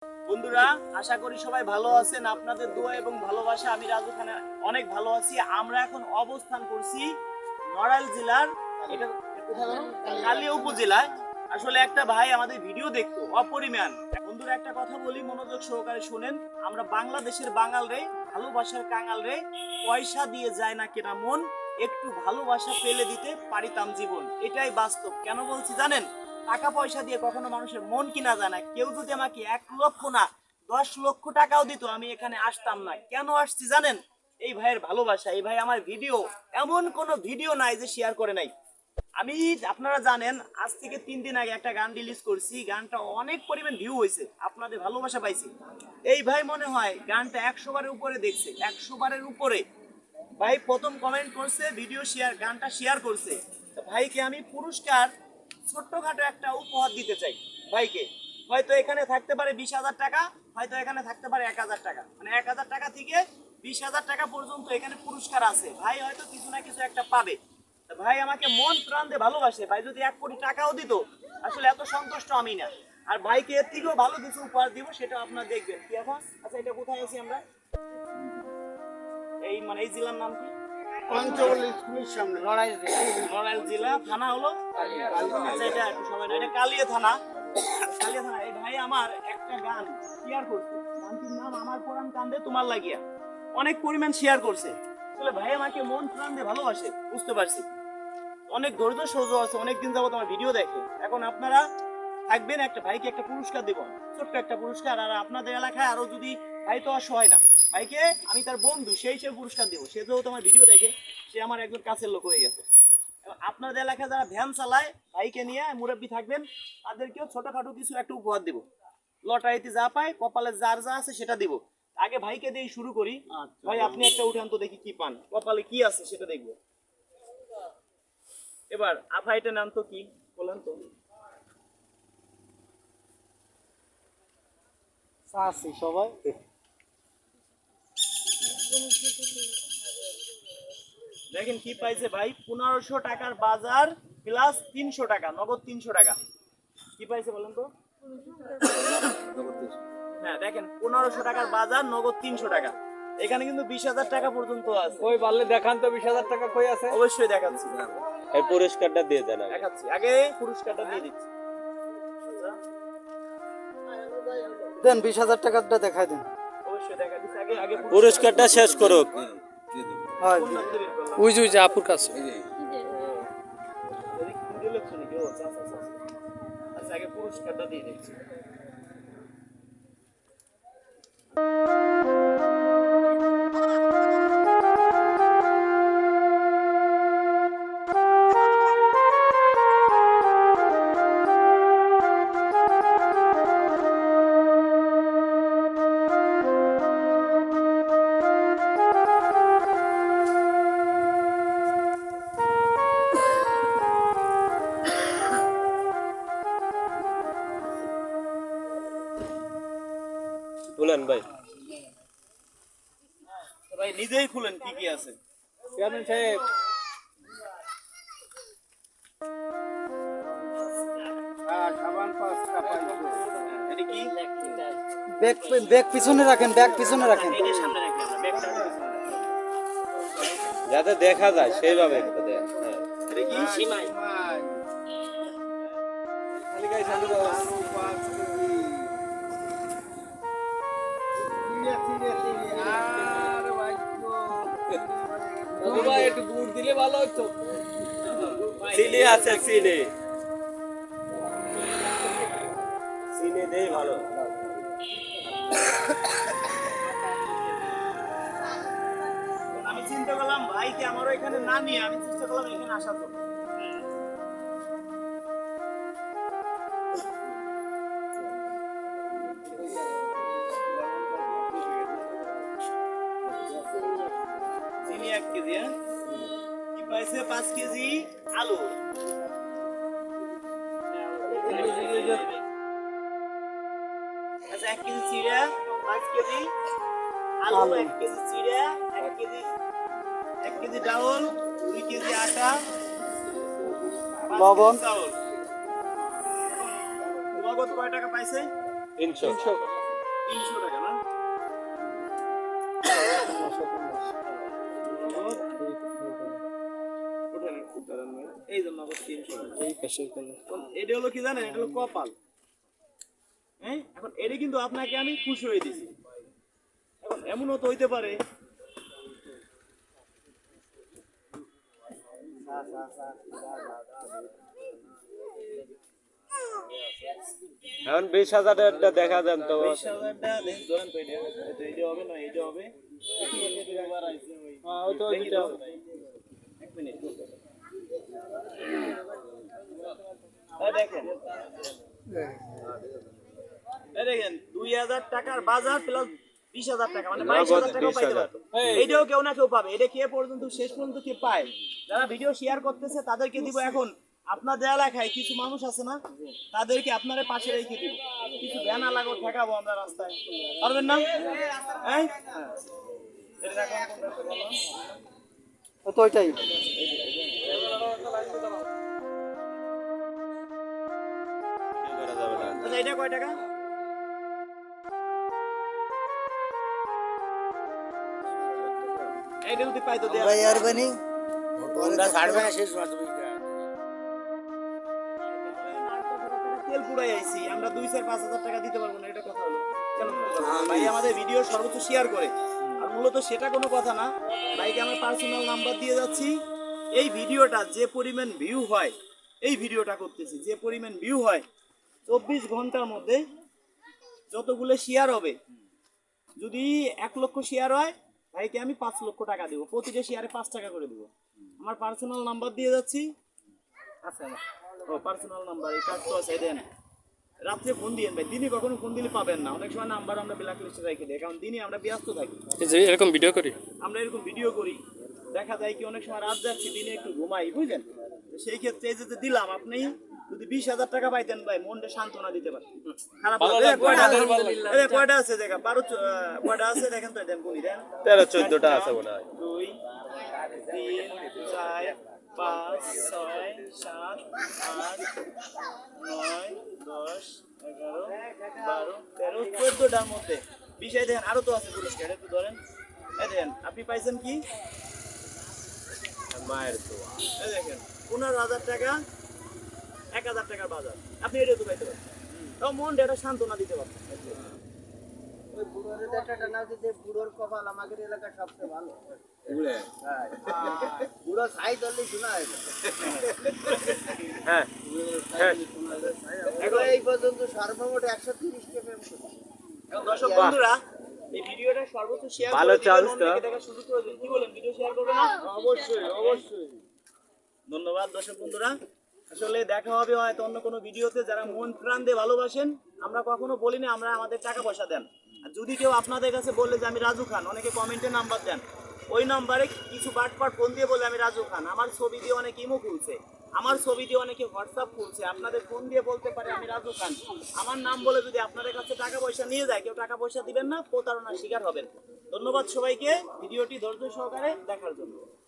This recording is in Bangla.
বন্ধুরা, আশা করি সবাই ভালো আছেন। আপনাদের দোয়া এবং ভালোবাসা আমি রাজু খানে অনেক ভালো আছি। আমরা এখন অবস্থান করছি নড়াইল জেলার এটা কোথায় জানো? কালিয়া উপজেলায়। আসলে একটা ভাই আমাদের ভিডিও দেখতো অপরিমাণ। বন্ধুরা, একটা কথা বলি, মনোযোগ সহকারে শুনেন। আমরা বাংলাদেশের বাঙাল রে, ভালোবাসার কাঙাল রে, পয়সা দিয়ে যায় না কেনা মন, একটু ভালোবাসা ফেলে দিতে পারিতাম জীবন। এটাই বাস্তব। কেন বলছি জানেন? টাকা পয়সা দিয়ে কখনো মানুষের মন কিনা যায় না। কেউ যদি আমাকে 1 লক্ষ না 10 লক্ষ টাকাও দিত, আমি এখানে আসতাম না। কেন আসছি জানেন? এই ভাইয়ের ভালোবাসা। এই ভাই আমার ভিডিও, এমন কোনো ভিডিও নাই যে শেয়ার করে নাই। আমি, আপনারা জানেন, আজ থেকে 3 দিন আগে একটা গান রিলিজ করছি। গানটা অনেক পরিমাণ ভিউ হয়েছে, আপনাদের ভালোবাসা পাইছি। এই ভাই মনে হয় গানটা 100 বারের উপরে দেখছে, 100 বারের উপরে। ভাই প্রথম কমেন্ট করছে, ভিডিও শেয়ার, গানটা শেয়ার করছে। তো ভাইকে আমি পুরস্কার, ছোট্টখাটো একটা উপহার দিতে চাই ভাইকে। হয়তো এখানে থাকতে পারে 20,000 টাকা, হয়তো এখানে থাকতে পারে 1,000 টাকা, মানে 1,000 টাকা থেকে 20,000 টাকা পর্যন্ত এখানে পুরস্কার আছে। ভাই হয়তো কিছু না কিছু একটা পাবে। তো ভাই আমাকে মন প্রাণ দিয়ে ভালোবাসে। ভাই যদি 1 কোটি টাকাও দিত, আসলে এত সন্তুষ্ট আমি না। আর ভাইকে এর থেকেও ভালো কিছু উপহার দিব, সেটা আপনারা দেখবেন। কি এখন? আচ্ছা, এটা কোথায় আছি আমরা? এই মানে এই জেলার নাম কি? পঞ্চগড় স্কুলের সামনে নড়াইল জেলা, থানা হলো? আচ্ছা, এটা একটু সবাই না, এটা কালিয়া থানা। কালিয়া থানা। এই ভাই আমার একটা গান শেয়ার করছে, গানটির নাম আমার পুরান কান্দে তোমার লাগিয়া। অনেক পরিমাণ শেয়ার করছে। আসলে ভাই আমাকে মন প্রাণ দিয়ে ভালোবাসে, বুঝতে পারছি। অনেক ধৈর্য সহ্য আছে, অনেকদিন যাবত আমার ভিডিও দেখে। এখন আপনারা থাকবেন, একটা ভাইকে একটা পুরস্কার দেব, ছোট্ট একটা পুরস্কার। আর আপনাদের এলাকায় আরো যদি, ভাই তো অসহায় না, ভাইকে আমি তার বন্ধু সেই হিসেবে পুরস্কার দেবো। সে যেহেতু আমার ভিডিও দেখে, সে আমার একজন কাছের লোক হয়ে গেছে। আপনাদের এলাকায় যারা ভ্যান চালায়, ভাইকে নিয়ে মুরব্বী থাকবেন, তাদেরকেও ছোটখাটো কিছু একটা উপহার দিব। লটারিতে যা পায়, কপালে যার যা আছে সেটা দিব। আগে ভাইকে দিয়ে শুরু করি। ভাই আপনি একটা উঠান তো, দেখি কি পান, কপালে কি আছে সেটা দেখবো। এবার ভাইটার নাম তো কি বলেন তো? আছি সবাই। দেখেন কি পাইছে ভাই, 1500 টাকার বাজার প্লাস 300 টাকা, নগদ 300 টাকা। কি পাইছে বলেন তো? হ্যাঁ দেখেন, 1500 টাকার বাজার, নগদ 300 টাকা। এখানে কিন্তু 20,000 টাকা পর্যন্ত আছে। ওই বাড়লে দেখান তো 20,000 টাকা কই আছে? অবশ্যই দেখাচ্ছি, এই পুরস্কারটা দিয়ে দেন আগে। দেখাচ্ছি। আগে পুরস্কারটা দিয়ে দিচ্ছি। দেন 20,000 টাকাটা দেখাই দেন। অবশ্যই দেখা দিচ্ছি। আগে আগে পুরস্কারটা শেষ করুক। হয় ওই যে আপুর কাছে। আচ্ছা, আগে পুরস্কারটা দিয়ে দিচ্ছি। বলেন ভাই। ভাই নিজেই খুলেন কি কি আছে। চেয়ারম্যান সাহেব, সাবান 5টা পাইছো। এটা কি? ব্যাগ ব্যাগ পিছনে রাখেন, ব্যাগ পিছনে রাখেন। এই যে সামনে রাখি আমরা, ব্যাগটা পিছনে রাখি। যাতে দেখা যায় সেইভাবে একটু দেন। হ্যাঁ। এটা কি? সীমাই। তালিকায় সামনে দাও। দাদু ভাই একটু গুড় দিলে ভালো হতো। চিনি আছে, চিনি। চিনি দেই ভালো। আমি চিন্তা করলাম ভাইকে আমারও এখানে না নিয়ে, আমি চেষ্টা করলাম এখানে আসার জন্য। চিনি 1 কেজি। হ্যাঁ, কি পাইছে? 5 কেজি আলু। আচ্ছা, 1 কেজি চিড়া, 5 কেজি আলু, 1 কেজি চিড়া, 1 কেজি ডাউল, 2 কেজি আটা, 5 লবণ। কেজি চাউল। নগদ কয় টাকা পাইছে? 300। 300 টাকা না? ওঠেন একটু দাঁড়ান ভাই। এই জন্য আবার 300 টাকা। এটা হলো কি জানেন, এটা হলো কপাল। হ্যাঁ, এখন এটা কিন্তু আপনাকে আমি খুশি হয়ে দিছি। এখন এমনও তো হইতে পারে এখন 20,000 দেখা দেন তো 20,000 দেখেন, ধরেন তো এটা। এটা হবে না, এটা হবে। দেখি তো। এক মিনিট। দেখেন, দেখেন 2,000 টাকার বাজার প্লাস 20,000 টাকা, মানে 22,000 টাকা পাইতে পারতো। এইটাও কেউ না কেউ পাবে। এটা কে পর্যন্ত শেষ পর্যন্ত কে পায়, যারা ভিডিও শেয়ার করতেছে তাদেরকে দিব। এখন আপনাদের এলাকায় কিছু মানুষ আছে না, তাদেরকে আপনারা পাশে রেখে দিব। কিছু ব্যানার লাগাও, ঠেকাবো আমরা রাস্তায়, পারবেন না? হ্যাঁ, এটা রাখলাম, কোনটা বললাম? তো ওইটাই করা যাবে না আচ্ছা, এটা কয় টাকা? এইটা যদি পাইতো দেয়া। তেল পুরাই আইছি আমরা, 2-4-5,000 টাকা দিতে পারবো না, এটা কথা হলো কেন? ভাই আমাদের ভিডিও সর্বোচ্চ শেয়ার করে, আর মূলত সেটা কোনো কথা না। ভাইকে আমার পার্সোনাল নাম্বার দিয়ে যাচ্ছি। এই ভিডিওটা যে পরিমাণ ভিউ হয়, এই ভিডিওটা করতেছি, যে পরিমাণ ভিউ হয় 24 ঘন্টার মধ্যে যতগুলো শেয়ার হবে, যদি 1 লক্ষ শেয়ার হয়, ভাইকে আমি 5 লক্ষ টাকা দেবো। প্রতিটা শেয়ারে 5 টাকা করে দেবো। আমার পার্সোনাল নাম্বার দিয়ে যাচ্ছি। আচ্ছা, ও পার্সোনাল নাম্বার এই কার্ড তো আছে, দেন। রাত্রে ফোন দিয়েন ভাই, দিনে কখনো ফোন দিলে পাবেন না। অনেক সময় নাম্বার আমরা ব্ল্যাক লিস্টে রেখে দিই, কারণ দিনে আমরা ব্যস্ত থাকি। এরকম ভিডিও করি। আমরা এরকম ভিডিও করি, দেখা যায় কি অনেক সময় রাত যাচ্ছি, দিনে একটু ঘুমাই, বুঝলেন? সেই ক্ষেত্রে এই যে দিলাম, আপনি যদি 20,000 টাকা পাইতেন ভাই, মনটা সান্ত্বনা দিতে পারতেন। খারাপ লাগবে? কয়টা আছে দেখা, 12 কয়টা আছে দেখেন তো, দেন গুনি দেন। 13-14টা আছে মনে হয় 2, 3, 4, 5, 6, 7, 8, 9, 10, 11, 12, 13, 14টার মধ্যে 20 দেখেন, আরো তো আছে পুরস্কার, একটু ধরেন। এই দেখেন, আপনি পাইছেন কি? মায়ের দোয়া এই দেখেন 15,000 টাকা, 1,000 টাকার বাজার। আপনি এটা তো পাইতে পারেন, তাও মন এটা সান্ত্বনা দিতে পারবেন। ওই বুড়োর দেখাটা না দিতে, বুড়োর কপাল আমাদের এলাকার সবচেয়ে ভালো। বুড়ো ছাই ধরলে শোনা হয় না। হ্যাঁ হ্যাঁ এখন এই পর্যন্ত সর্বমোট 130 কে প্রেম করছে। এখন দর্শক বন্ধুরা, এই ভিডিওটা সর্বোচ্চ শেয়ার ভালো করে দিবেন, chance তো। অন্যকে দেখার সুযোগ করে দিন। কি বলেন, ভিডিও শেয়ার করবেন না? অবশ্যই অবশ্যই। ধন্যবাদ দর্শক বন্ধুরা। আসলে দেখা হবে হয়তো অন্য কোনো ভিডিওতে। যারা মন প্রাণ দিয়ে ভালোবাসেন, আমরা কখনো বলি না আমরা আমাদের টাকা পয়সা দেন। আর যদি কেউ আপনাদের কাছে বললে যে আমি রাজু খান, অনেকে কমেন্টে নাম্বার দেন, ওই নাম্বারে কিছু বাটপাট ফোন দিয়ে বলে আমি রাজু খান। আমার ছবি দিয়ে অনেকে ইমো খুলছে, আমার ছবি দিয়ে অনেকে হোয়াটসঅ্যাপ খুলছে, আপনাদের ফোন দিয়ে বলতে পারে আমি রাজু খান। আমার নাম বলে যদি আপনাদের কাছে টাকা পয়সা নিয়ে যায়, কেউ টাকা পয়সা দিবেন না, প্রতারণার শিকার হবেন। ধন্যবাদ সবাইকে ভিডিওটি ধৈর্য সহকারে দেখার জন্য।